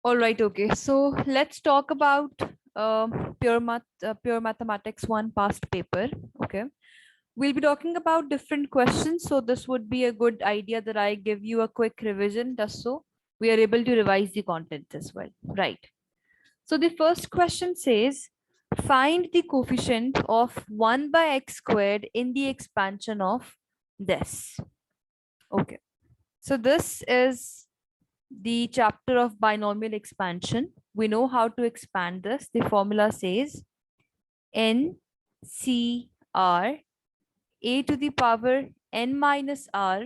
All right, okay. So let's talk about pure mathematics one past paper. Okay. We'll be talking about different questions. So this would be a good idea that I give you a quick revision just so we are able to revise the content as well. Right. So the first question says, find the coefficient of 1 by x squared in the expansion of this. Okay. So this is the chapter of binomial expansion. We know how to expand this. The formula says n c r a to the power n minus r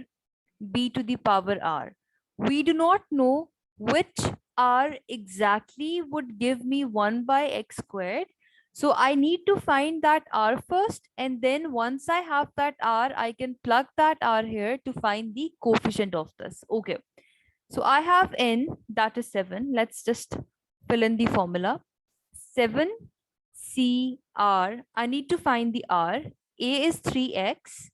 b to the power r. We do not know which r exactly would give me 1 by x squared. So I need to find that r first, and then once I have that r, I can plug that r here to find the coefficient of this. Okay. So I have n, that is 7. Let's just fill in the formula. 7CR. I need to find the R. A is 3x.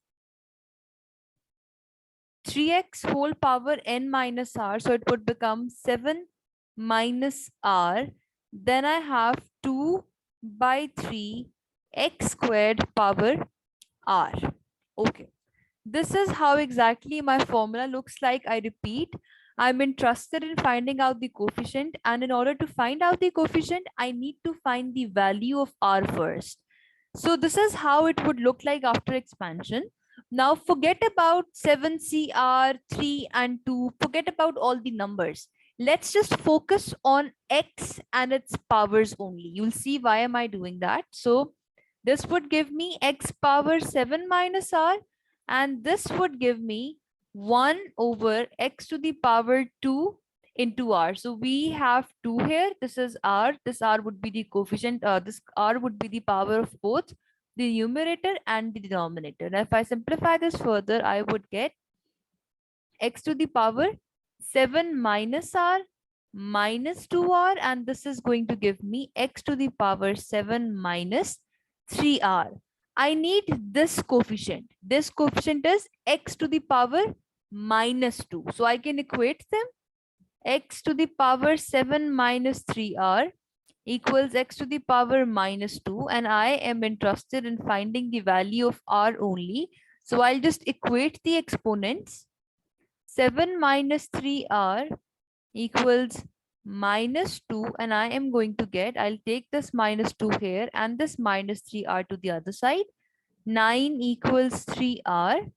3x whole power n minus r. So it would become 7 minus r. Then I have 2 by 3 x squared power r. Okay. This is how exactly my formula looks like. I repeat, I'm interested in finding out the coefficient, and in order to find out the coefficient, I need to find the value of r first. So this is how it would look like after expansion. Now forget about 7CR, 3 and 2. Forget about all the numbers. Let's just focus on x and its powers only. You'll see why am I doing that. So this would give me x power 7 minus r, and this would give me 1 over x to the power 2 into r. So we have 2 here. This is r. This r would be the coefficient. This r would be the power of both the numerator and the denominator. Now, if I simplify this further, I would get x to the power 7 minus r minus 2r, and this is going to give me x to the power 7 minus 3r. I need this coefficient. This coefficient is x to the power minus 2. So I can equate them. X to the power 7 minus 3r equals x to the power minus 2, and I am interested in finding the value of r only. So I'll just equate the exponents. 7 minus 3r equals minus 2, and I am going to get, I'll take this minus 2 here and this minus 3r to the other side. 9 equals 3r,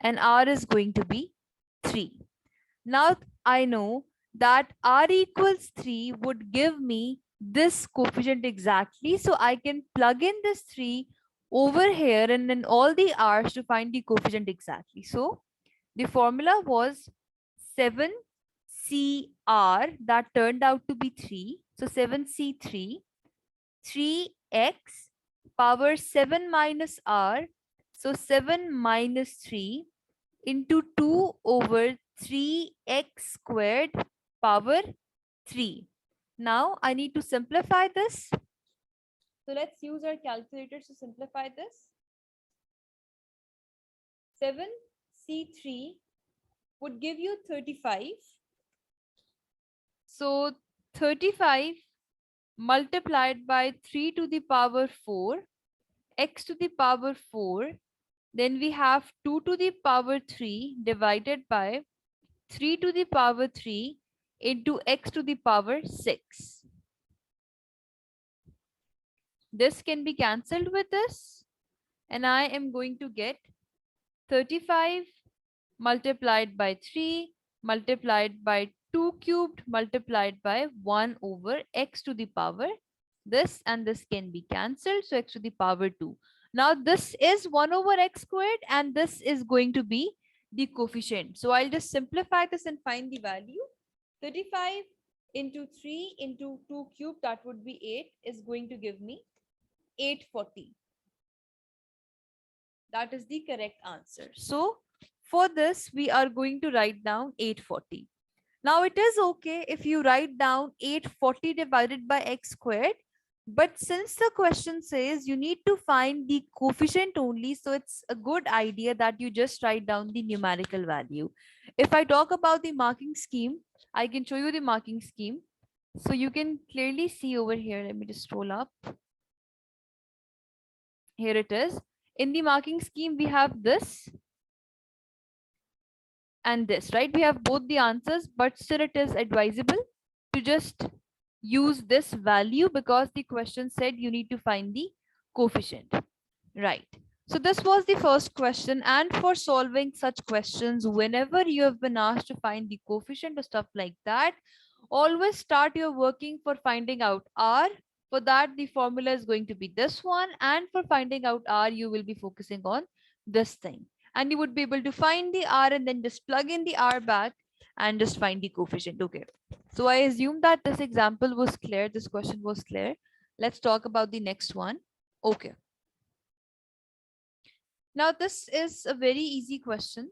and r is going to be 3. Now I know that r equals 3 would give me this coefficient exactly. So I can plug in this 3 over here and then all the r's to find the coefficient exactly. So the formula was 7CR, that turned out to be 3. So 7C3, 3x power 7 minus r. So 7 minus 3 into 2 over 3x squared power 3. Now I need to simplify this. So let's use our calculators to simplify this. 7C3 would give you 35. So 35 multiplied by 3 to the power 4, x to the power 4. Then we have 2 to the power 3 divided by 3 to the power 3 into x to the power 6. This can be cancelled with this, and I am going to get 35 multiplied by 3 multiplied by 2 cubed multiplied by 1 over x to the power. This and this can be cancelled, so x to the power 2. Now this is 1 over x squared, and this is going to be the coefficient. So I'll just simplify this and find the value. 35 into 3 into 2 cubed, that would be 8, is going to give me 840. That is the correct answer. So for this, we are going to write down 840. Now it is okay if you write down 840 divided by x squared, but since the question says you need to find the coefficient only, so it's a good idea that you just write down the numerical value. If I talk about the marking scheme, I can show you the marking scheme. So you can clearly see over here. Let me just scroll up. Here it is. In the marking scheme, we have this and this, right? We have both the answers, but still it is advisable to just use this value because the question said you need to find the coefficient, right? So this was the first question. And for solving such questions, whenever you have been asked to find the coefficient or stuff like that, always start your working for finding out R. For that, the formula is going to be this one. And for finding out R, you will be focusing on this thing. And you would be able to find the R and then just plug in the R back and just find the coefficient. Okay. So I assume that this example was clear. This question was clear. Let's talk about the next one. Okay. Now, this is a very easy question.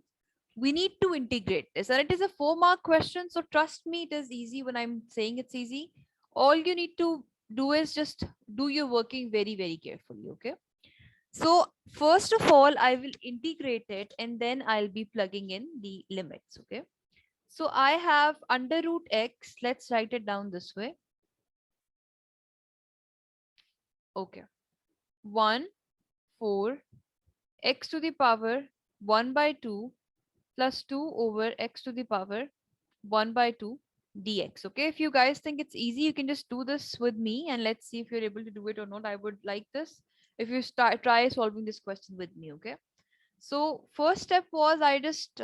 We need to integrate this, and it is a 4-mark question. So trust me, it is easy when I'm saying it's easy. All you need to do is just do your working very, very carefully. Okay. So first of all, I will integrate it and then I'll be plugging in the limits. Okay. So I have under root x. Let's write it down this way. Okay. 1, 4, x to the power 1 by 2 plus 2 over x to the power 1 by 2 dx. Okay, if you guys think it's easy, you can just do this with me and let's see if you're able to do it or not. I would like this if you try solving this question with me. Okay, so first step was I just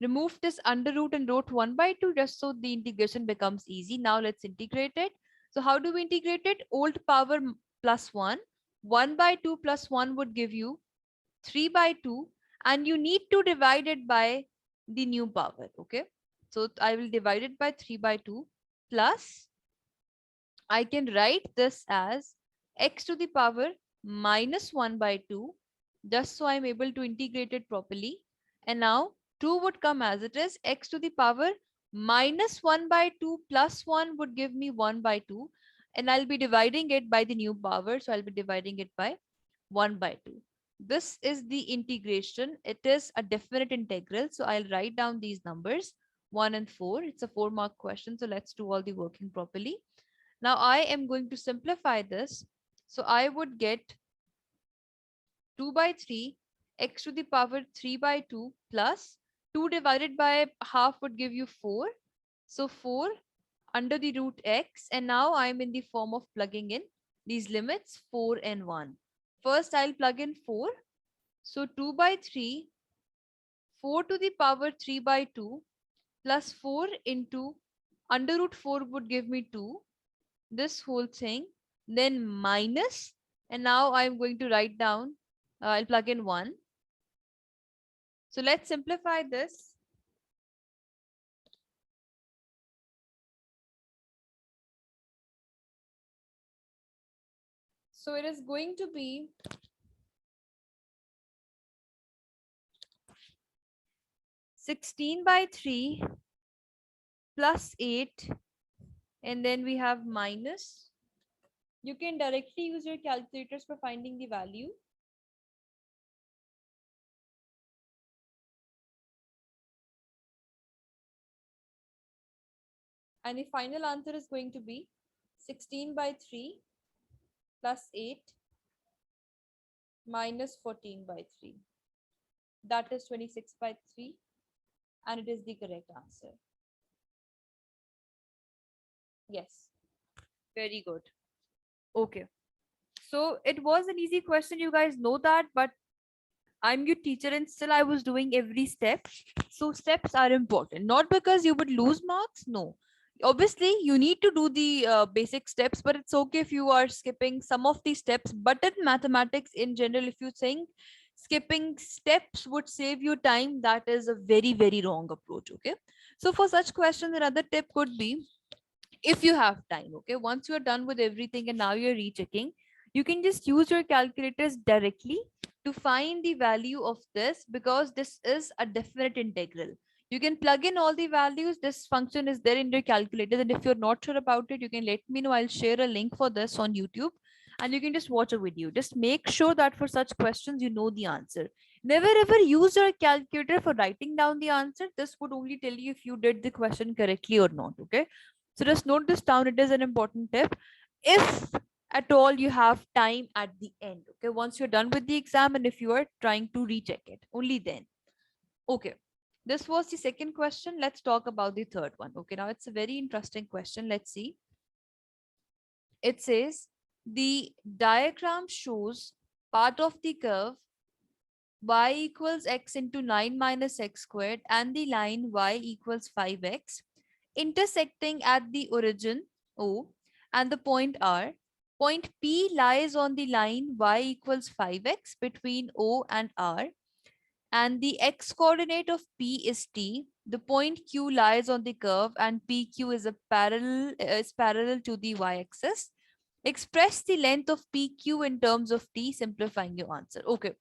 removed this under root and wrote 1 by 2 just so the integration becomes easy. Now let's integrate it. So how do we integrate it? Old power plus 1. 1 by 2 plus 1 would give you 3 by 2, and you need to divide it by the new power. Okay, so I will divide it by 3 by 2 plus I can write this as x to the power minus 1 by 2 just so I'm able to integrate it properly. And now 2 would come as it is. X to the power minus 1 by 2 plus 1 would give me 1 by 2, and I'll be dividing it by the new power, so I'll be dividing it by 1 by 2. This is the integration. It is a definite integral. So I'll write down these numbers 1 and 4. It's a 4-mark question. So let's do all the working properly. Now I am going to simplify this. So I would get 2 by 3 x to the power 3 by 2 plus 2 divided by half would give you 4. So 4 under the root x, and now I'm in the form of plugging in these limits 4 and 1. First I'll plug in 4. So 2 by 3, 4 to the power 3 by 2 plus 4 into under root 4 would give me 2. This whole thing, then minus, and now I'm going to write down, I'll plug in 1. So let's simplify this. So it is going to be 16 by 3 plus 8, and then we have minus. You can directly use your calculators for finding the value. And the final answer is going to be 16 by 3 plus 8 minus 14 by 3. That is 26 by 3, and it is the correct answer. Yes, very good. Okay. So it was an easy question, you guys know that, but I'm your teacher and still I was doing every step. So steps are important, not because you would lose marks. No, obviously you need to do the basic steps, but it's okay if you are skipping some of these steps. But in mathematics in general, if you think skipping steps would save you time, that is a very, very wrong approach. Okay. So for such questions, another tip could be, if you have time, okay, once you're done with everything and now you're rechecking, you can just use your calculators directly to find the value of this, because this is a definite integral. You can plug in all the values. This function is there in your calculator, and if you're not sure about it, you can let me know. I'll share a link for this on YouTube and you can just watch a video. Just make sure that for such questions you know the answer. Never ever use your calculator for writing down the answer. This would only tell you if you did the question correctly or not. Okay, So just note this down. It is an important tip. If at all you have time at the end, okay, once you're done with the exam and if you are trying to recheck it, only then. Okay. This was the second question. Let's talk about the third one. Okay, now it's a very interesting question. Let's see. It says the diagram shows part of the curve y equals x into 9 minus x squared and the line y equals 5x intersecting at the origin O and the point R. Point P lies on the line y equals 5x between O and R, and the x coordinate of P is T. The point Q lies on the curve and PQ is parallel to the y-axis. Express the length of PQ in terms of T, simplifying your answer. Okay.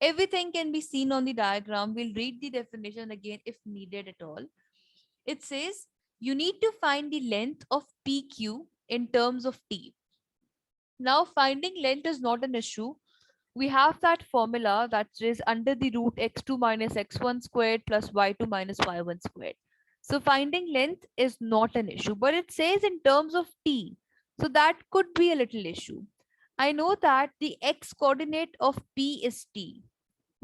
Everything can be seen on the diagram. We'll read the definition again if needed at all. It says you need to find the length of PQ in terms of T. Now, finding length is not an issue. We have that formula that is under the root x2 minus x1 squared plus y2 minus y1 squared. So finding length is not an issue, but it says in terms of T. So that could be a little issue. I know that the x coordinate of P is T.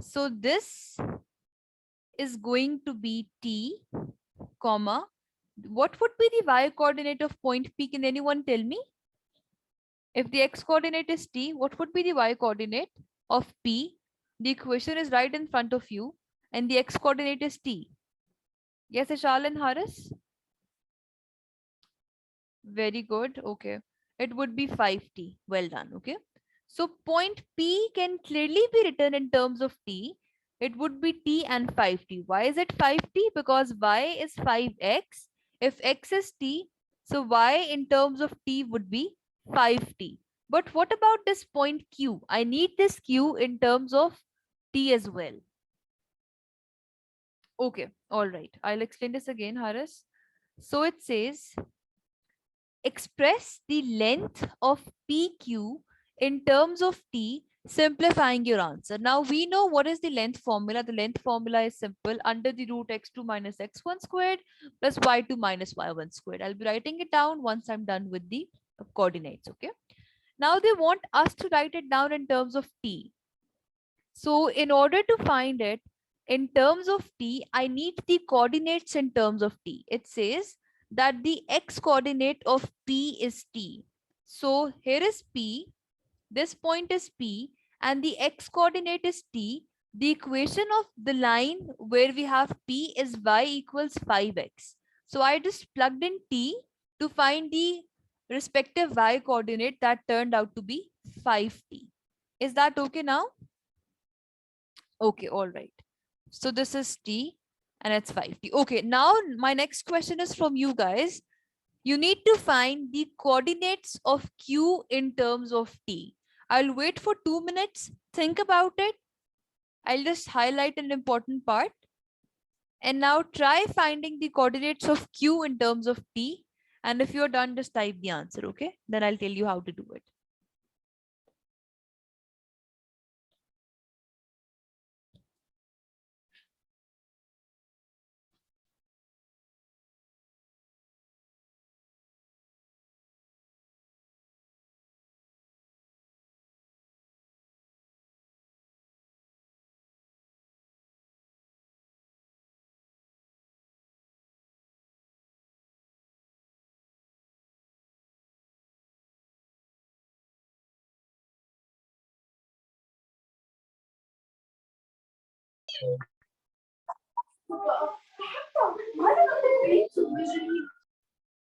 So this is going to be T, comma. What would be the y coordinate of point P? Can anyone tell me? If the x coordinate is T, what would be the y coordinate of P? The equation is right in front of you and the x coordinate is T. Yes, Ishal and Haris? Very good. Okay. It would be 5t. Well done. Okay. So point P can clearly be written in terms of T. It would be T and 5t. Why is it 5t? Because y is 5x. If x is T, so y in terms of T would be 5t. But what about this point Q? I need this Q in terms of T as well. Okay. All right. I'll explain this again, Haris. So it says express the length of PQ in terms of T, simplifying your answer. Now we know what is the length formula. The length formula is simple, under the root x2 minus x1 squared plus y2 minus y1 squared. I'll be writing it down once I'm done with the coordinates. Okay. Now they want us to write it down in terms of T. So in order to find it in terms of T, I need the coordinates in terms of T. It says that the x coordinate of P is T. So here is P, this point is P, and the x coordinate is T. The equation of the line where we have P is y equals 5x. So I just plugged in T to find the respective y coordinate that turned out to be 5t. Is that okay now? Okay, all right. So this is T and it's 5t. Okay, now my next question is from you guys. You need to find the coordinates of Q in terms of T. I'll wait for 2 minutes. Think about it. I'll just highlight an important part. And now try finding the coordinates of Q in terms of T. And if you're done, just type the answer, okay? Then I'll tell you how to do it.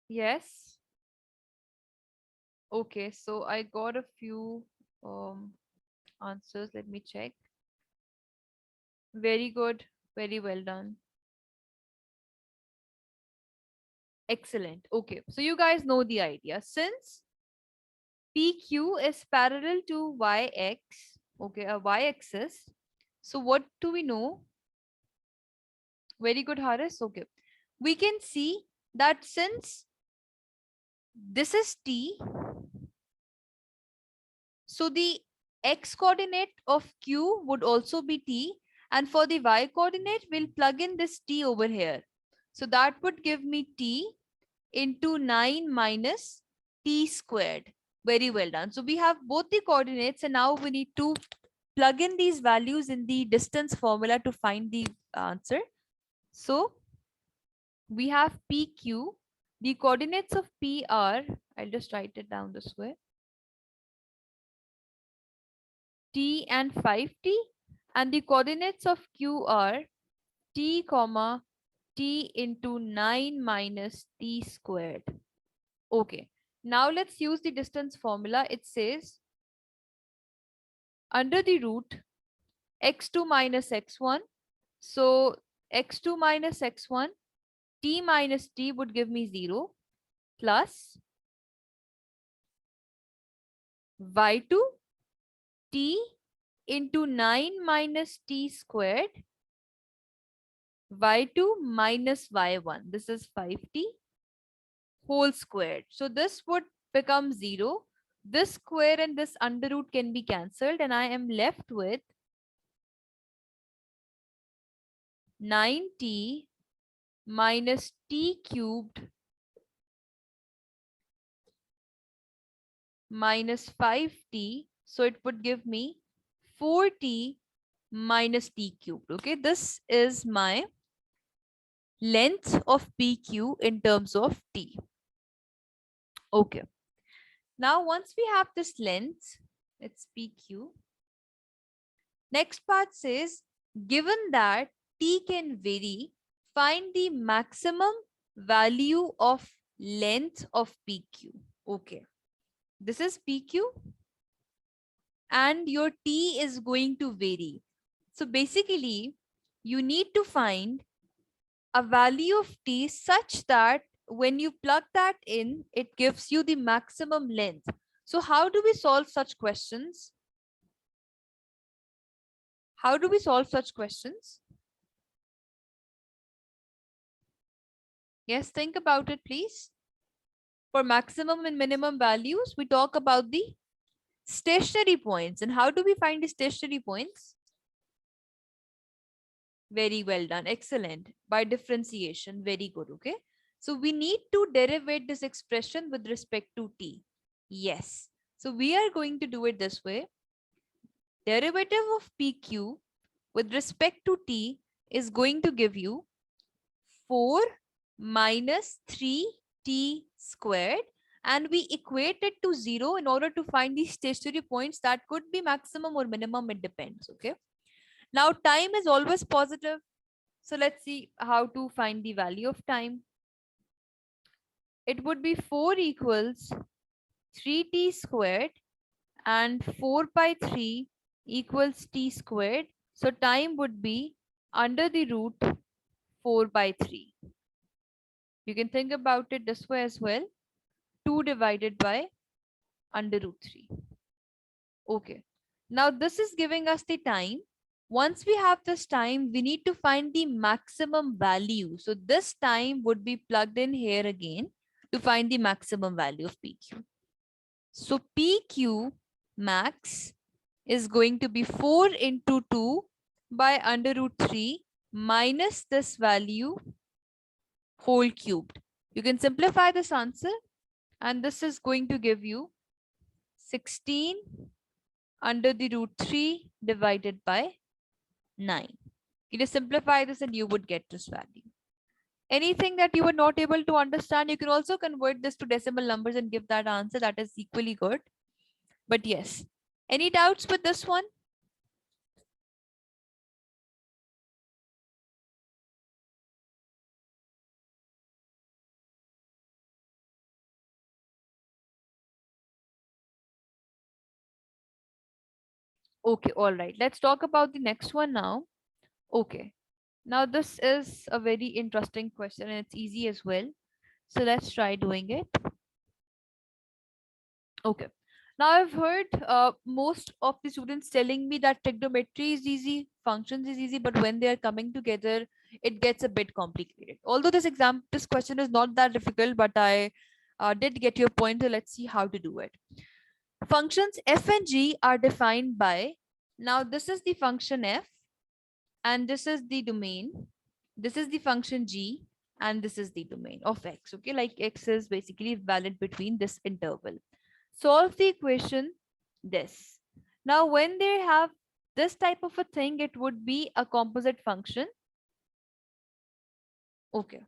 Yes. Okay, so I got a few answers. Let me check. Very good. Very well done. Excellent. Okay, so you guys know the idea. Since PQ is parallel to YX, okay, a Y-axis. So what do we know? Very good, Haris. Okay. We can see that since this is T, so the X coordinate of Q would also be T. And for the Y coordinate, we'll plug in this T over here. So that would give me T into 9 minus t squared. Very well done. So we have both the coordinates, and now we need to plug in these values in the distance formula to find the answer. So we have PQ. The coordinates of P are, I'll just write it down this way, T and 5T, and the coordinates of Q are T comma T into 9 minus T squared. Okay, now let's use the distance formula. It says under the root x2 minus x1. So x2 minus x1, t minus t would give me 0 plus y2 t into 9 minus t squared y2 minus y1. This is 5t whole squared. So this would become 0. This square and this under root can be cancelled, and I am left with 9t minus t cubed minus 5t. So it would give me 4t minus t cubed. Okay, this is my length of PQ in terms of t. Okay. Now, once we have this length, it's PQ. Next part says, given that t can vary, find the maximum value of length of PQ. Okay. This is PQ and your t is going to vary. So basically, you need to find a value of t such that when you plug that in, it gives you the maximum length. So how do we solve such questions? How do we solve such questions? Yes, think about it, please. For maximum and minimum values, we talk about the stationary points. And how do we find the stationary points? Very well done. Excellent. By differentiation. Very good. Okay. So we need to derivate this expression with respect to t. Yes. So we are going to do it this way. Derivative of PQ with respect to t is going to give you 4 minus 3t squared, and we equate it to 0 in order to find the stationary points that could be maximum or minimum. It depends. Okay. Now time is always positive. So let's see how to find the value of time. It would be 4 equals 3t squared and 4 by 3 equals t squared. So time would be under the root 4 by 3. You can think about it this way as well. 2 divided by under root 3. Okay. Now this is giving us the time. Once we have this time, we need to find the maximum value. So this time would be plugged in here again to find the maximum value of PQ. So PQ max is going to be 4 into 2 by under root 3 minus this value whole cubed. You can simplify this answer, and this is going to give you 16 under the root 3 divided by 9. You just simplify this and you would get this value. Anything that you were not able to understand, you can also convert this to decimal numbers and give that answer. That is equally good. But yes, any doubts with this one? Okay, all right. Let's talk about the next one now. Okay. Now this is a very interesting question and it's easy as well. So let's try doing it. Okay. Now I've heard most of the students telling me that trigonometry is easy, functions is easy, but when they are coming together, it gets a bit complicated. Although this question is not that difficult, but I did get your point. So let's see how to do it. Functions f and g are defined by, now this is the function f and this is the domain. This is the function g and this is the domain of x. Okay, like x is basically valid between this interval. Solve the equation this. Now, when they have this type of a thing, it would be a composite function. Okay,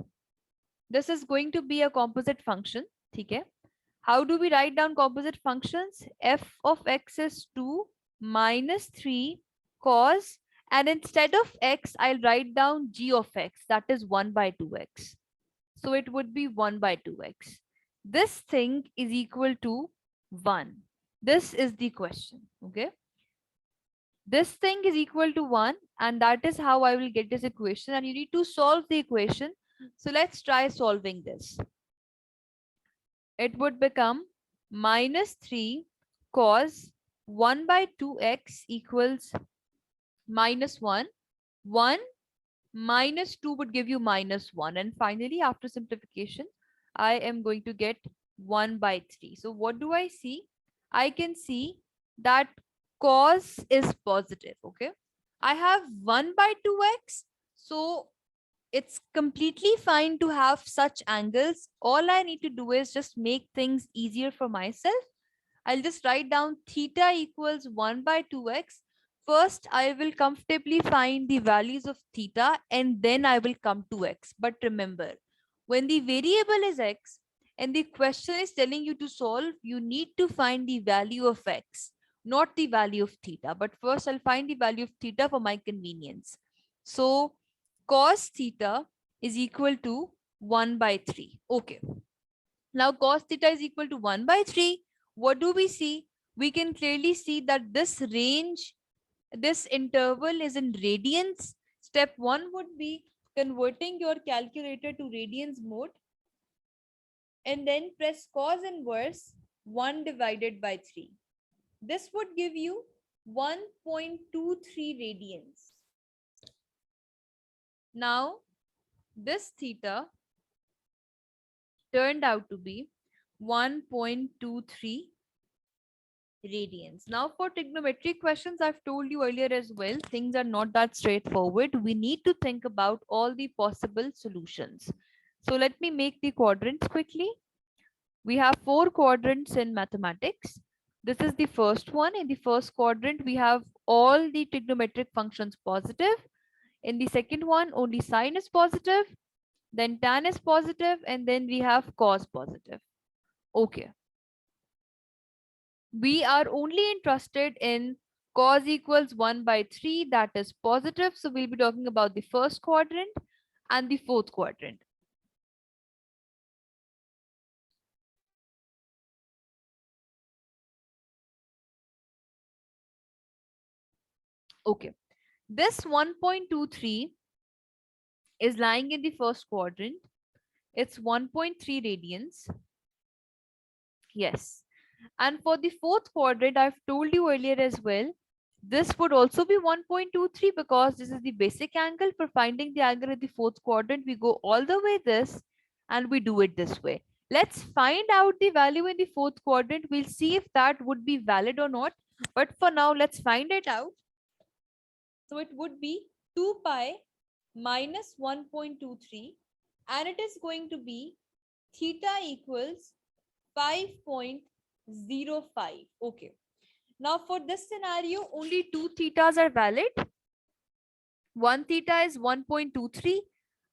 this is going to be a composite function. Okay. How do we write down composite functions? F of x is 2 minus 3 cos, and instead of x, I'll write down g of x, that is 1 by 2x. So it would be 1 by 2x. This thing is equal to 1. This is the question. Okay. This thing is equal to 1, and that is how I will get this equation, and you need to solve the equation. So let's try solving this. It would become minus 3 cos 1 by 2x equals minus 1. 1 minus 2 would give you minus 1. And finally, after simplification, I am going to get 1 by 3. So what do I see? I can see that cos is positive. Okay. I have 1 by 2x. So it's completely fine to have such angles. All I need to do is just make things easier for myself. I'll just write down theta equals 1 by 2x. First, I will comfortably find the values of theta and then I will come to x. But remember, when the variable is x and the question is telling you to solve, you need to find the value of x, not the value of theta. But first, I'll find the value of theta for my convenience. So, cos theta is equal to 1 by 3. Okay. Now cos theta is equal to 1 by 3. What do we see? We can clearly see that this range, this interval is in radians. Step 1 would be converting your calculator to radians mode and then press cos inverse 1 divided by 3. This would give you 1.23 radians. Now, this theta turned out to be 1.23 radians. Now, for trigonometric questions, I've told you earlier as well, things are not that straightforward. We need to think about all the possible solutions. So let me make the quadrants quickly. We have 4 quadrants in mathematics. This is the first one. In the first quadrant, we have all the trigonometric functions positive. In the second one, only sine is positive, then tan is positive, and then we have cos positive. Okay. We are only interested in cos equals 1 by 3, that is positive. So we'll be talking about the first quadrant and the fourth quadrant. Okay. This 1.23 is lying in the first quadrant. It's 1.3 radians. Yes. And for the fourth quadrant, I've told you earlier as well, this would also be 1.23 because this is the basic angle. For finding the angle in the fourth quadrant, we go all the way this and we do it this way. Let's find out the value in the fourth quadrant. We'll see if that would be valid or not. But for now, let's find it out. So it would be 2 pi minus 1.23 and it is going to be theta equals 5.05. Okay. Now for this scenario, only 2 thetas are valid. One theta is 1.23.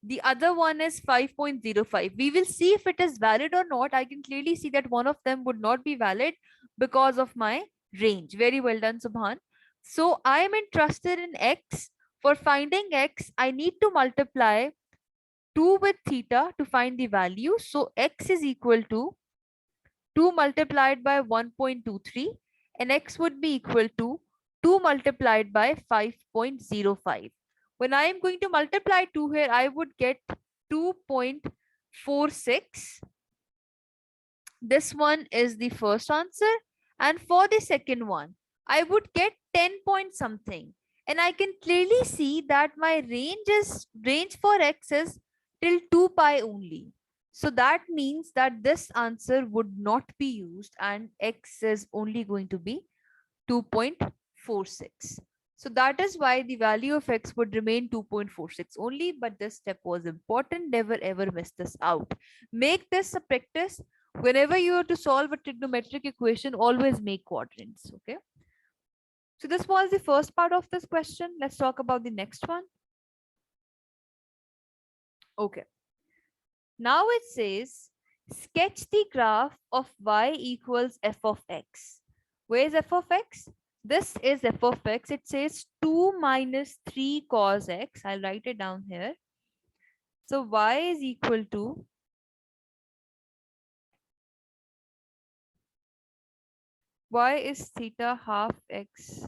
The other one is 5.05. We will see if it is valid or not. I can clearly see that one of them would not be valid because of my range. Very well done, Subhan. So I am interested in x. For finding x, I need to multiply 2 with theta to find the value. So x is equal to 2 multiplied by 1.23 and x would be equal to 2 multiplied by 5.05. When I am going to multiply 2 here, I would get 2.46. This one is the first answer. And for the second one, I would get 10 point something. And I can clearly see that my range for x is till 2 pi only. So that means that this answer would not be used and x is only going to be 2.46. So that is why the value of x would remain 2.46 only, but this step was important. Never ever miss this out. Make this a practice. Whenever you have to solve a trigonometric equation, always make quadrants. Okay. So this was the first part of this question. Let's talk about the next one. Okay. Now it says, sketch the graph of y equals f of x. Where is f of x? This is f of x. It says 2 minus 3 cos x. I'll write it down here. So y is equal to y is theta half x.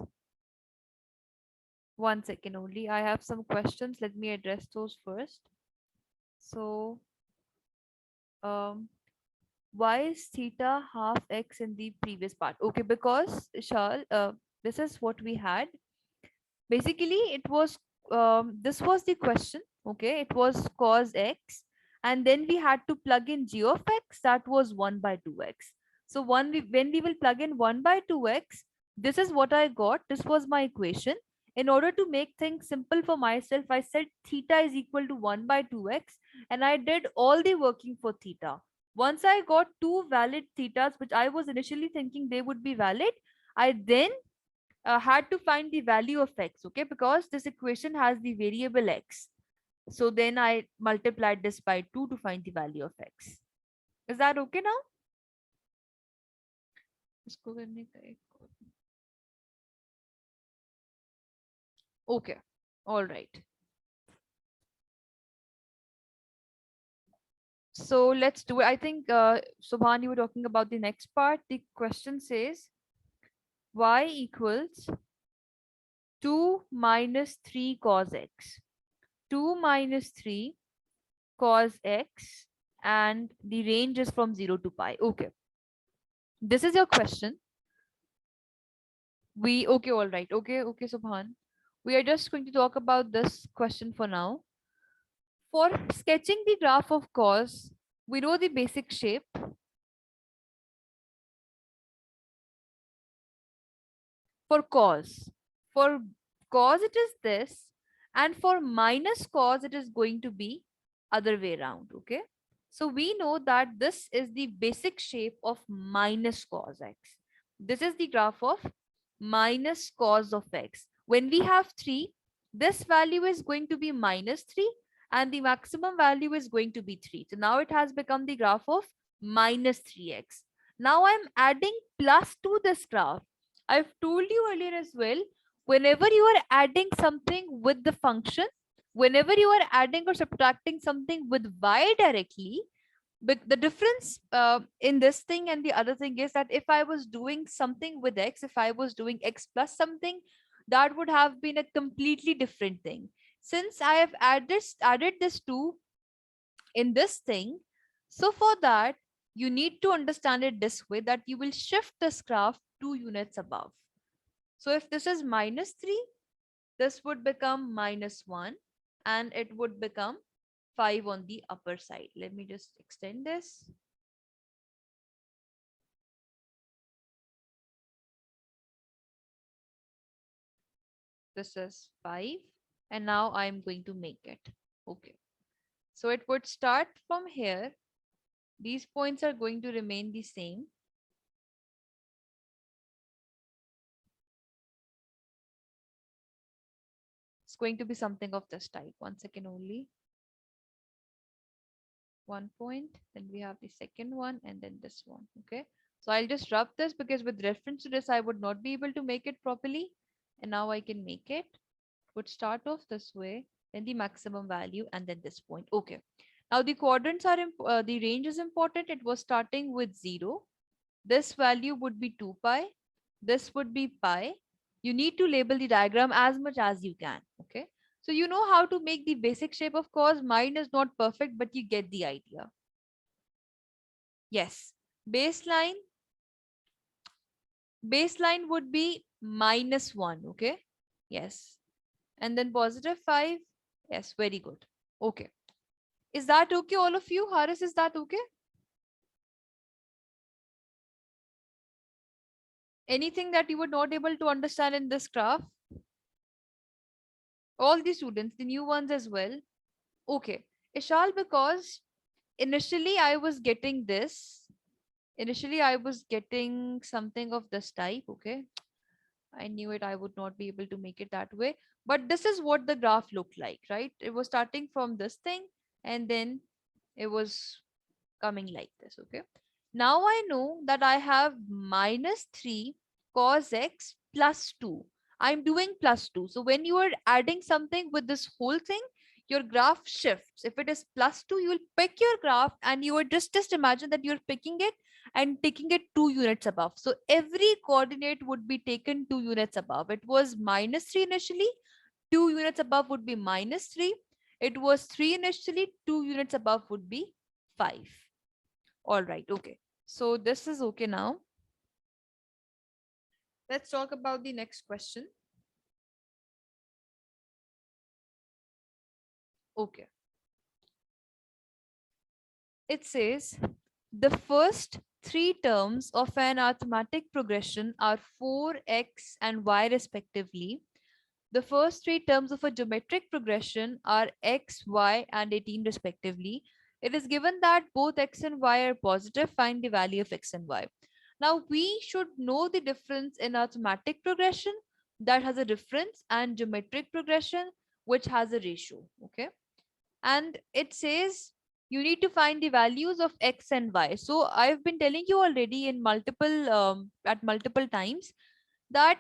One second only. I have some questions. Let me address those first. So why is theta half x in the previous part? Okay, because Shal, this is what we had. Basically, it was this was the question. Okay, it was cos x, and then we had to plug in g of x. That was 1 by 2x. So when we will plug in 1 by 2x, this is what I got. This was my equation. In order to make things simple for myself, I said theta is equal to 1 by 2x, and I did all the working for theta. Once I got two valid thetas, which I was initially thinking they would be valid, I then had to find the value of x, okay, because this equation has the variable x. So then I multiplied this by 2 to find the value of x. Is that okay now? इसको करने का एक Okay, all right. So let's do it. I think, Subhan, you were talking about the next part. The question says y equals 2 minus 3 cos x. 2 minus 3 cos x, and the range is from 0 to pi. Okay. This is your question. Okay, all right. Okay, Subhan. We are just going to talk about this question for now. For sketching the graph of cos, we know the basic shape. For cos it is this, and for minus cos it is going to be other way around. Okay, so we know that this is the basic shape of minus cos x. This is the graph of minus cos of x. When we have 3, this value is going to be minus 3, and the maximum value is going to be 3. So now it has become the graph of minus 3x. Now I'm adding plus to this graph. I've told you earlier as well, whenever you are adding something with the function, whenever you are adding or subtracting something with y directly, but the difference in this thing and the other thing is that if I was doing something with x, if I was doing x plus something, that would have been a completely different thing. Since I have added this 2 in this thing, so for that, you need to understand it this way, that you will shift this graph 2 units above. So if this is minus 3, this would become minus 1, and it would become 5 on the upper side. Let me just extend this. This is 5, and now I'm going to make it. Okay. So it would start from here. These points are going to remain the same. It's going to be something of this type. 1 second only. 1 point, then we have the second one, and then this one. Okay. So I'll just rub this because with reference to this, I would not be able to make it properly. And now I can make it. Would start off this way, then the maximum value, and then this point. Okay. Now the quadrants are, the range is important. It was starting with 0. This value would be 2 pi. This would be pi. You need to label the diagram as much as you can. Okay. So you know how to make the basic shape of cos. Mine is not perfect, but you get the idea. Yes. Baseline would be -1. Okay. Yes. And then positive 5. Yes. Very good. Okay. Is that okay, all of you? Haris, is that okay? Anything that you were not able to understand in this graph? all the students, the new ones as well. Okay, Ishal, because initially I was getting this. Initially, I was getting something of this type. Okay, I knew it. I would not be able to make it that way. But this is what the graph looked like, right? It was starting from this thing, and then it was coming like this. Okay. Now I know that I have minus 3 cos x plus 2. I'm doing plus 2. So when you are adding something with this whole thing, your graph shifts. If it is plus 2, you will pick your graph and you are just imagine that you're picking it and taking it 2 units above. So every coordinate would be taken 2 units above. It was minus 3 initially, 2 units above would be minus 3. It was 3 initially, 2 units above would be 5. All right, okay. So this is okay now. Let's talk about the next question. Okay. It says the first three terms of an arithmetic progression are 4x and y respectively. The first three terms of a geometric progression are x, y, and 18 respectively. It is given that both x and y are positive. Find the value of x and y. Now we should know the difference in arithmetic progression that has a difference and geometric progression which has a ratio. Okay. And it says you need to find the values of x and y. So I've been telling you already in multiple at multiple times that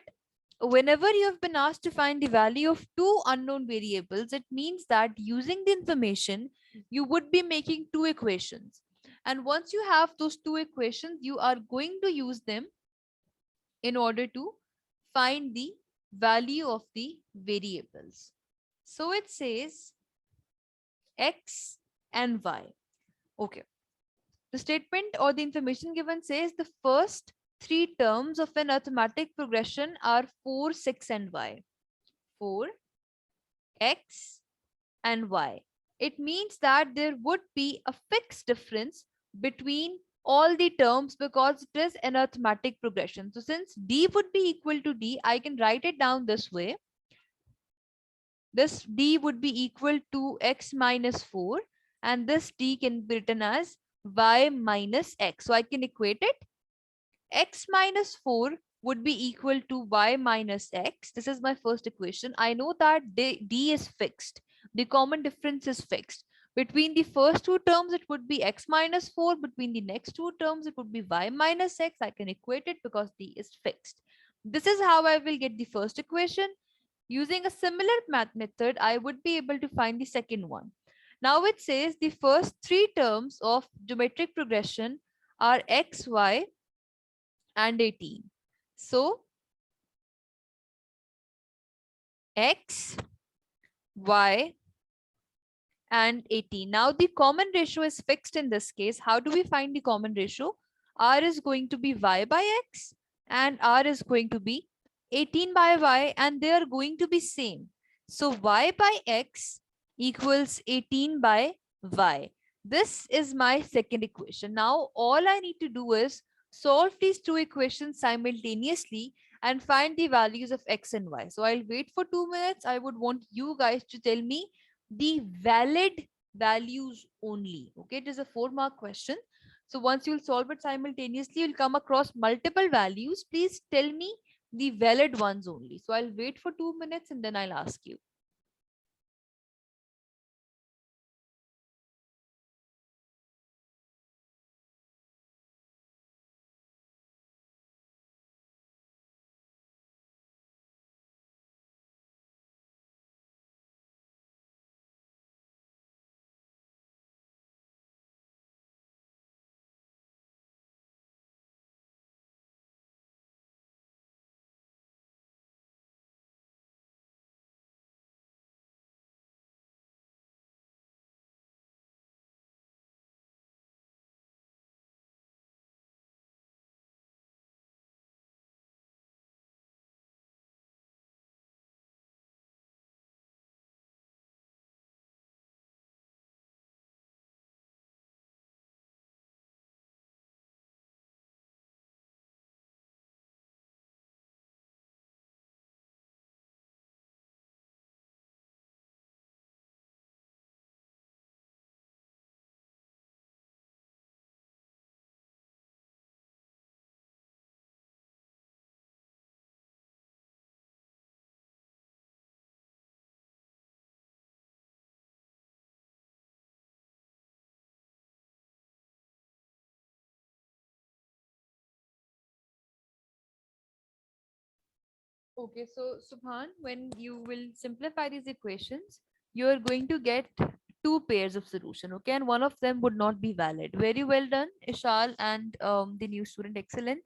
whenever you have been asked to find the value of two unknown variables, it means that using the information, you would be making two equations. And once you have those two equations, you are going to use them in order to find the value of the variables. So it says x and y. Okay. The statement or the information given says the first three terms of an arithmetic progression are 4, 6, and y. 4, x, and y. It means that there would be a fixed difference between all the terms because it is an arithmetic progression. So since d would be equal to d, I can write it down this way. This d would be equal to x minus 4 and this d can be written as y minus x. So I can equate it. X minus 4 would be equal to y minus x. This is my first equation. I know that d is fixed. The common difference is fixed. Between the first two terms, it would be x minus 4. Between the next two terms, it would be y minus x. I can equate it because d is fixed. This is how I will get the first equation. Using a similar math method, I would be able to find the second one. Now it says the first three terms of geometric progression are x, y, and 18. So x, y, and 18. Now the common ratio is fixed in this case. How do we find the common ratio? R is going to be y by x and R is going to be 18 by y and they are going to be same. So y by x equals 18 by y. This is my second equation. Now all I need to do is solve these two equations simultaneously and find the values of x and y. So I'll wait for 2 minutes. I would want you guys to tell me the valid values only. Okay, it is a 4-mark question. So once you'll solve it simultaneously, you'll come across multiple values. Please tell me the valid ones only. So I'll wait for 2 minutes and then I'll ask you. Okay, so Subhan, when you will simplify these equations, you are going to get two pairs of solution, okay, and one of them would not be valid. Very well done, Ishal and the new student, excellent.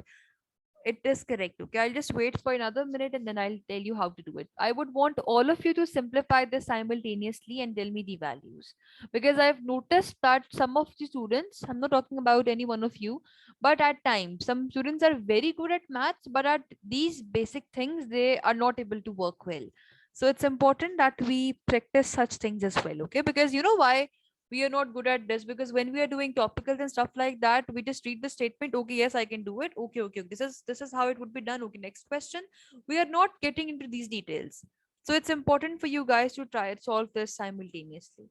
It is correct. Okay, I'll just wait for another minute and then I'll tell you how to do it. I would want all of you to simplify this simultaneously and tell me the values, because I've noticed that some of the students, I'm not talking about any one of you, but at times some students are very good at maths, but at these basic things, they are not able to work well. So it's important that we practice such things as well. Okay, because you know why we are not good at this, because when we are doing topicals and stuff like that, we just read the statement, okay, yes, I can do it, okay, okay, okay, this is how it would be done, okay, next question. We are not getting into these details. So it's important for you guys to try and solve this simultaneously.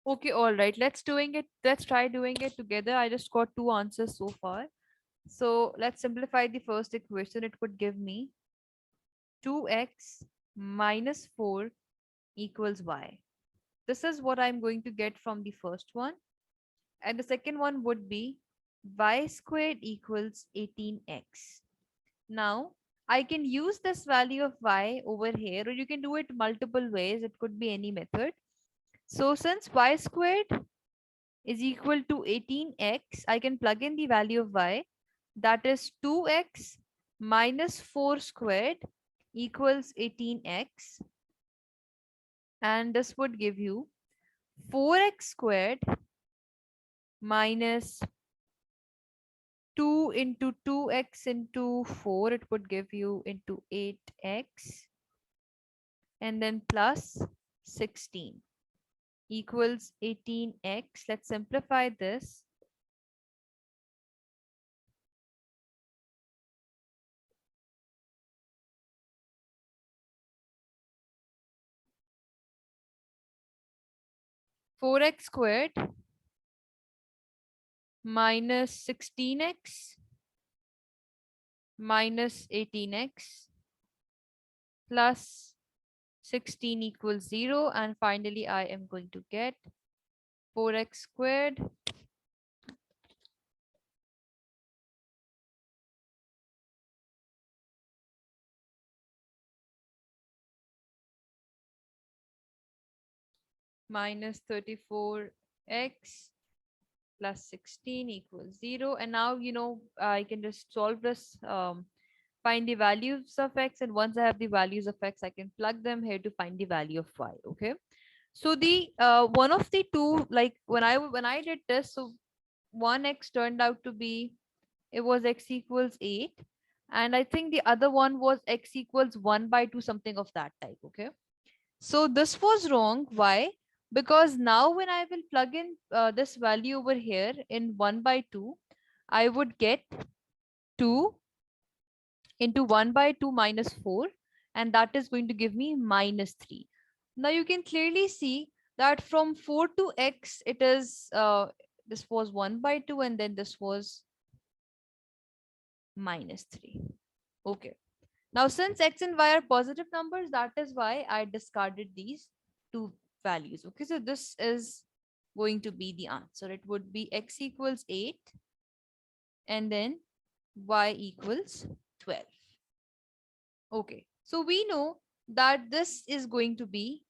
Okay, all right, let's try doing it together. I just got two answers so far. So let's simplify the first equation. It would give me 2x minus 4 equals y. This is what I'm going to get from the first one. And the second one would be y squared equals 18x. Now, I can use this value of y over here, or you can do it multiple ways. It could be any method. So since y squared is equal to 18x, I can plug in the value of y. That is 2x minus 4 squared equals 18x. And this would give you 4x squared minus 2 into 2x into 4, it would give you into 8x, and then plus 16 equals 18x. Let's simplify this. 4x squared minus 16x minus 18x plus 16 equals 0. And finally, I am going to get 4x squared minus 34x plus 16 equals 0. And now, I can just solve this, find the values of x. And once I have the values of x, I can plug them here to find the value of y. Okay. So the one of the two, like when I did this, so 1x turned out to be, it was x equals 8. And I think the other one was x equals 1 by 2, something of that type. Okay. So this was wrong. Why? Because now when I will plug in this value over here in 1 by 2, I would get 2 into 1 by 2 minus 4, and that is going to give me minus 3. Now you can clearly see that from 4 to x, it is, this was 1 by 2, and then this was minus 3. Okay. Now, since x and y are positive numbers, that is why I discarded these two values. Okay, so this is going to be the answer. It would be x equals 8 and then y equals 12. Okay, so we know that this is going to be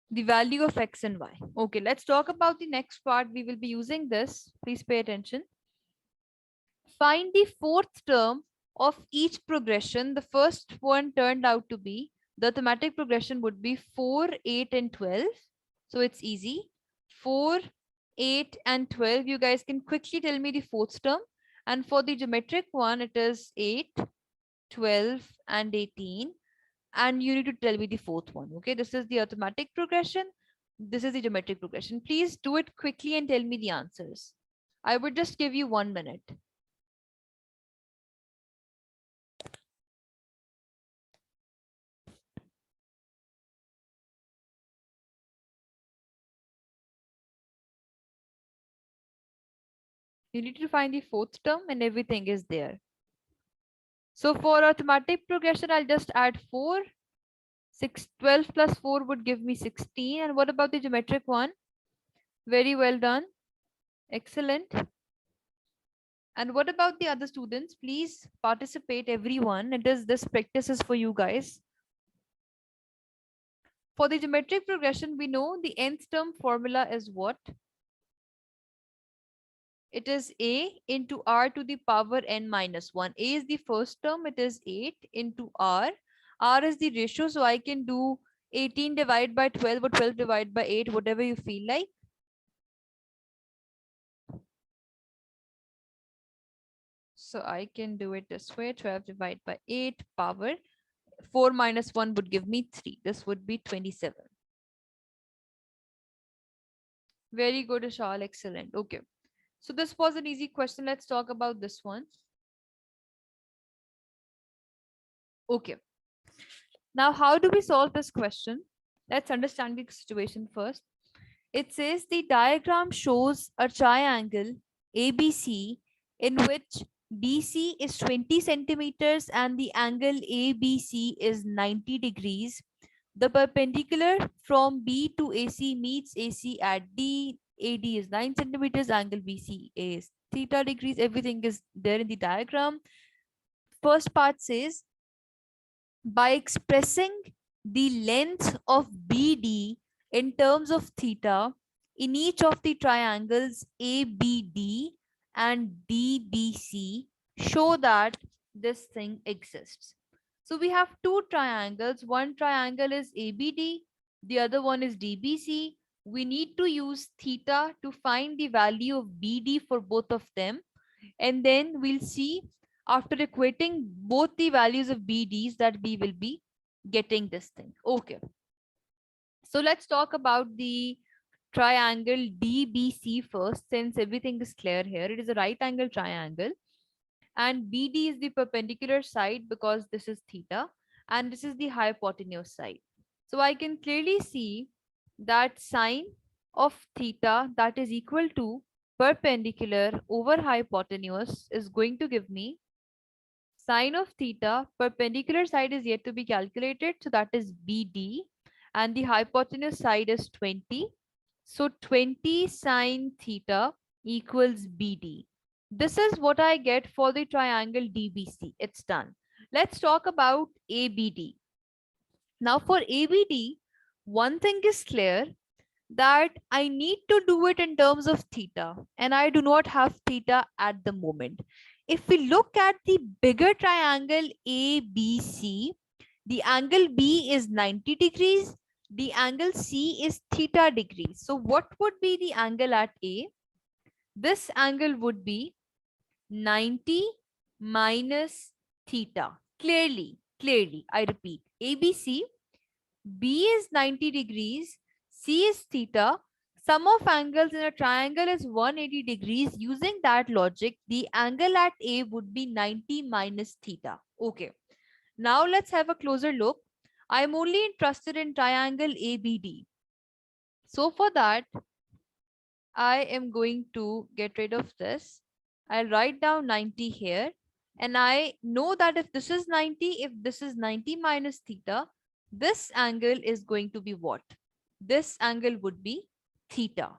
the value of x and y. Okay, let's talk about the next part. We will be using this. Please pay attention. Find the fourth term of each progression. The first one turned out to be, the thematic progression would be 4, 8, and 12. So it's easy. 4, 8, and 12. You guys can quickly tell me the fourth term. And for the geometric one, it is 8, 12, and 18. And you need to tell me the fourth one. Okay, this is the arithmetic progression. This is the geometric progression. Please do it quickly and tell me the answers. I would just give you 1 minute. You need to find the fourth term and everything is there. So for arithmetic progression, I'll just add 4. 12 plus 4 would give me 16. And what about the geometric one? Very well done. Excellent. And what about the other students? Please participate, everyone. This practice is for you guys. For the geometric progression, we know the nth term formula is what? It is a into r to the power n minus 1. A is the first term. It is 8 into r. R is the ratio. So I can do 18 divided by 12 or 12 divided by 8, whatever you feel like. So I can do it this way. 12 divided by 8 power 4 minus 1 would give me 3. This would be 27. Very good, Ashal. Excellent. Okay. So this was an easy question. Let's talk about this one. Okay. Now, how do we solve this question? Let's understand the situation first. It says the diagram shows a triangle ABC in which BC is 20 centimeters and the angle ABC is 90 degrees. The perpendicular from B to AC meets AC at D. AD is 9 centimeters. Angle BC is theta degrees. Everything is there in the diagram. First part says, by expressing the length of BD in terms of theta in each of the triangles ABD and DBC, show that this thing exists. So we have two triangles. One triangle is ABD, the other one is DBC. We need to use theta to find the value of BD for both of them. And then we'll see after equating both the values of BDs that we will be getting this thing. Okay. So let's talk about the triangle DBC first, since everything is clear here. It is a right angle triangle and BD is the perpendicular side because this is theta and this is the hypotenuse side. So I can clearly see that sine of theta that is equal to perpendicular over hypotenuse is going to give me sine of theta. Perpendicular side is yet to be calculated, so that is BD, and the hypotenuse side is 20. So 20 sine theta equals BD. This is what I get for the triangle DBC. It's done. Let's talk about ABD. Now for ABD, one thing is clear, that I need to do it in terms of theta, and I do not have theta at the moment. If we look at the bigger triangle ABC, the angle B is 90 degrees, the angle C is theta degrees. So what would be the angle at A? This angle would be 90 minus theta. Clearly, I repeat, ABC, B is 90 degrees, C is theta. Sum of angles in a triangle is 180 degrees. Using that logic, the angle at A would be 90 minus theta. Okay. Now let's have a closer look. I'm only interested in triangle ABD. So for that, I am going to get rid of this. I'll write down 90 here. And I know that if this is 90, if this is 90 minus theta, this angle is going to be what? This angle would be theta.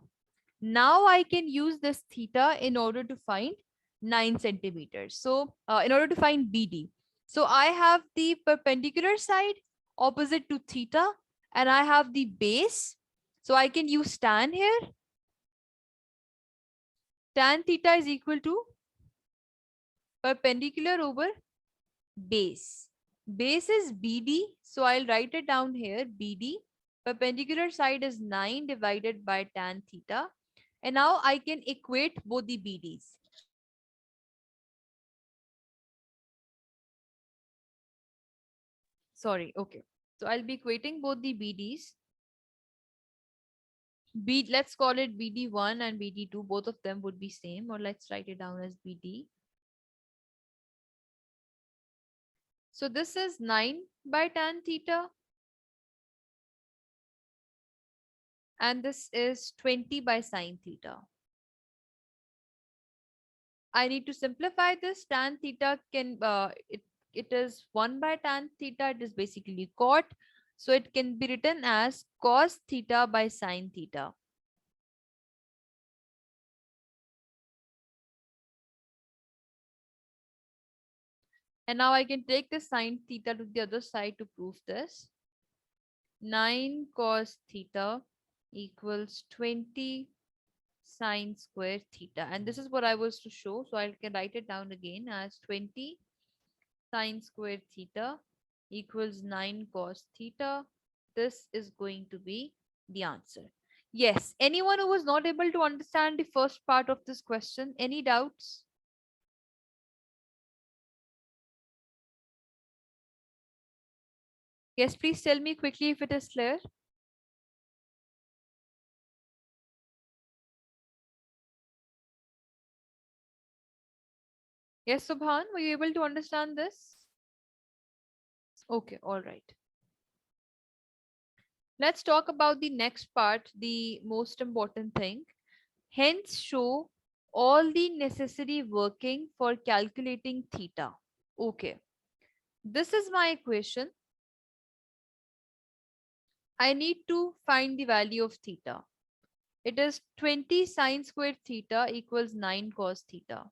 Now I can use this theta in order to find 9 centimeters. So in order to find BD, so I have the perpendicular side opposite to theta, and I have the base. So I can use tan here. Tan theta is equal to perpendicular over base. Base is BD, so I'll write it down here, BD. Perpendicular side is 9 divided by tan theta. And now I can equate both the BDs. Sorry, okay. So I'll be equating both the BDs. Let's call it BD1 and BD2. Both of them would be same, or let's write it down as BD. So this is 9 by tan theta. And this is 20 by sine theta. I need to simplify this. Tan theta it is 1 by tan theta. It is basically cot. So it can be written as cos theta by sine theta. And now I can take the sine theta to the other side to prove this. 9 cos theta equals 20 sine square theta. And this is what I was to show. So I can write it down again as 20 sine square theta equals 9 cos theta. This is going to be the answer. Yes. Anyone who was not able to understand the first part of this question? Any doubts? Yes, please tell me quickly if it is clear. Yes, Subhan, were you able to understand this? Okay, all right. Let's talk about the next part, the most important thing. Hence, show all the necessary working for calculating theta. Okay, this is my equation. I need to find the value of theta. It is 20 sine squared theta equals 9 cos theta.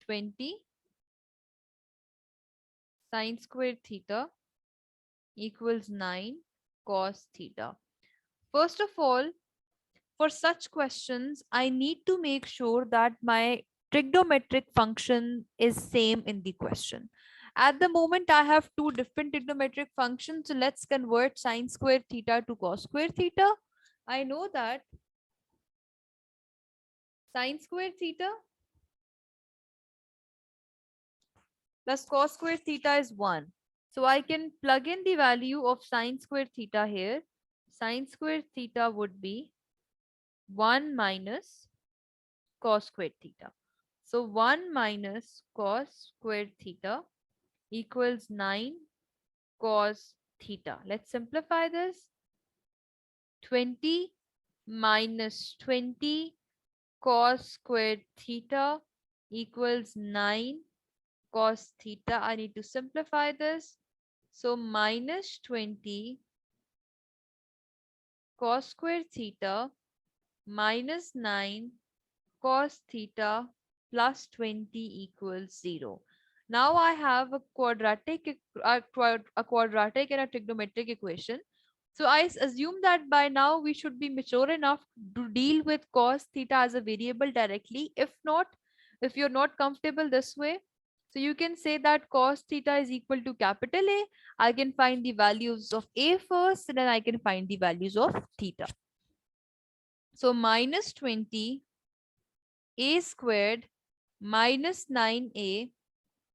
20 sine squared theta equals 9 cos theta. First of all, for such questions, I need to make sure that my trigonometric function is same in the question. At the moment, I have two different trigonometric functions. So let's convert sine squared theta to cos squared theta. I know that sine squared theta plus cos squared theta is 1. So I can plug in the value of sine squared theta here. Sine squared theta would be 1 minus cos squared theta. So 1 minus cos squared theta equals 9 cos theta. Let's simplify this. 20 minus 20 cos squared theta equals 9 cos theta. I need to simplify this. So minus 20 cos squared theta minus 9 cos theta plus 20 equals 0. Now I have a quadratic and a trigonometric equation. So I assume that by now we should be mature enough to deal with cos theta as a variable directly. If not, if you're not comfortable this way, so you can say that cos theta is equal to capital A. I can find the values of A first, and then I can find the values of theta. So minus 20 A squared minus 9A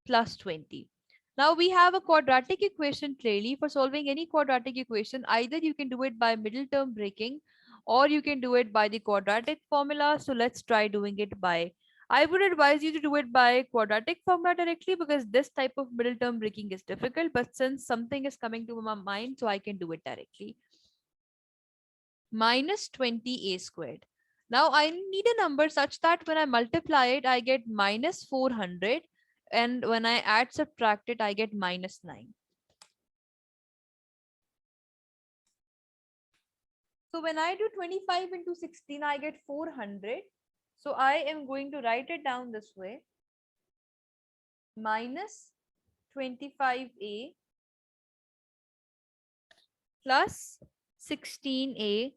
plus 20. Now we have a quadratic equation clearly. For solving any quadratic equation, either you can do it by middle term breaking or you can do it by the quadratic formula. So let's try doing it by, I would advise you to do it by quadratic formula directly because this type of middle term breaking is difficult. But since something is coming to my mind, so I can do it directly. Minus 20A squared. Now I need a number such that when I multiply it, I get minus 400. And when I add subtract it, I get minus 9. So when I do 25 into 16, I get 400. So I am going to write it down this way. Minus 25a plus 16a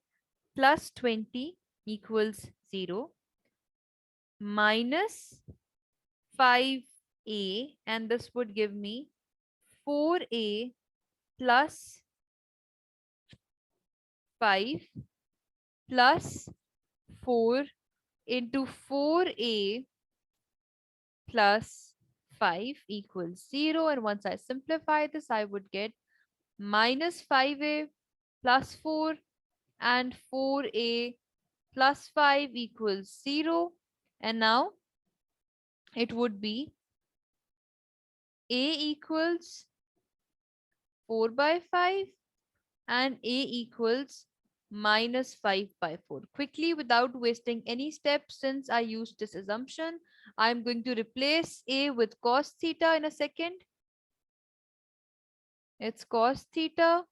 plus 20 equals 0. Minus 5a, and this would give me 4a plus 5 plus 4 into 4a plus 5 equals 0. And once I simplify this, I would get minus 5a plus 4 and 4a plus 5 equals 0. And now it would be a equals 4 by 5 and a equals minus 5 by 4. Quickly, without wasting any steps, since I used this assumption, I'm going to replace a with cos theta in a second. It's cos theta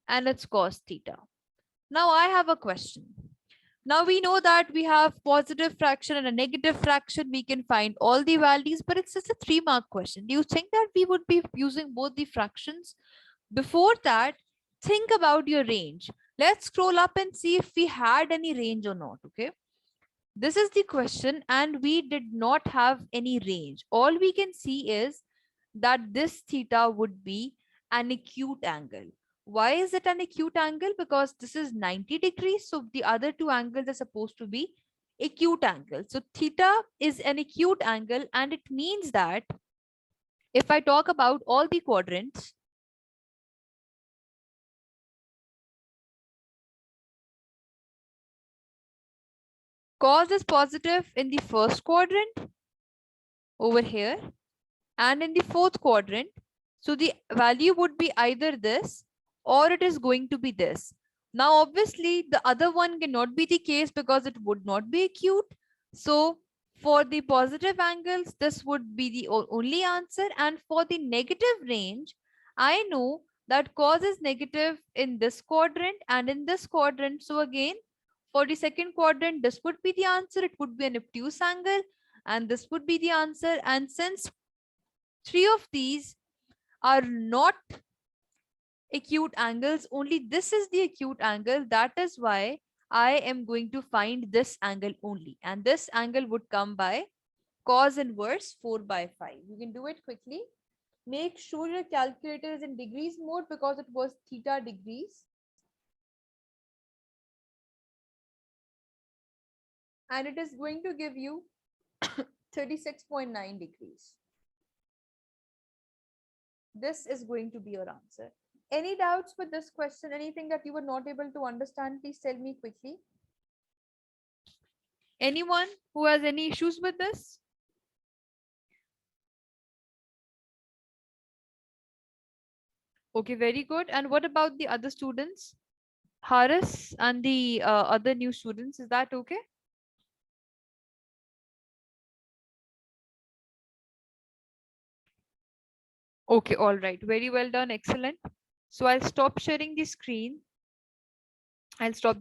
and it's cos theta. Now I have a question. Now we know that we have positive fraction and a negative fraction. We can find all the values, but it's just a 3-mark question. Do you think that we would be using both the fractions? Before that, think about your range. Let's scroll up and see if we had any range or not. Okay. This is the question, and we did not have any range. All we can see is that this theta would be an acute angle. Why is it an acute angle? Because this is 90 degrees. So the other two angles are supposed to be acute angles. So theta is an acute angle, and it means that if I talk about all the quadrants, cos is positive in the first quadrant over here and in the fourth quadrant. So the value would be either this or it is going to be this. Now, obviously, the other one cannot be the case because it would not be acute. So for the positive angles, this would be the only answer. And for the negative range, I know that cos is negative in this quadrant and in this quadrant. So again, for the second quadrant, this would be the answer. It would be an obtuse angle and this would be the answer. And since three of these are not acute angles, only this is the acute angle. That is why I am going to find this angle only. And this angle would come by cos inverse 4 by 5. You can do it quickly. Make sure your calculator is in degrees mode because it was theta degrees. And it is going to give you 36.9 degrees. This is going to be your answer. Any doubts with this question? Anything that you were not able to understand? Please tell me quickly. Anyone who has any issues with this? Okay, very good. And what about the other students? Haris and the other new students, is that okay? Okay, all right. Very well done. Excellent. So I'll stop sharing the screen. I'll stop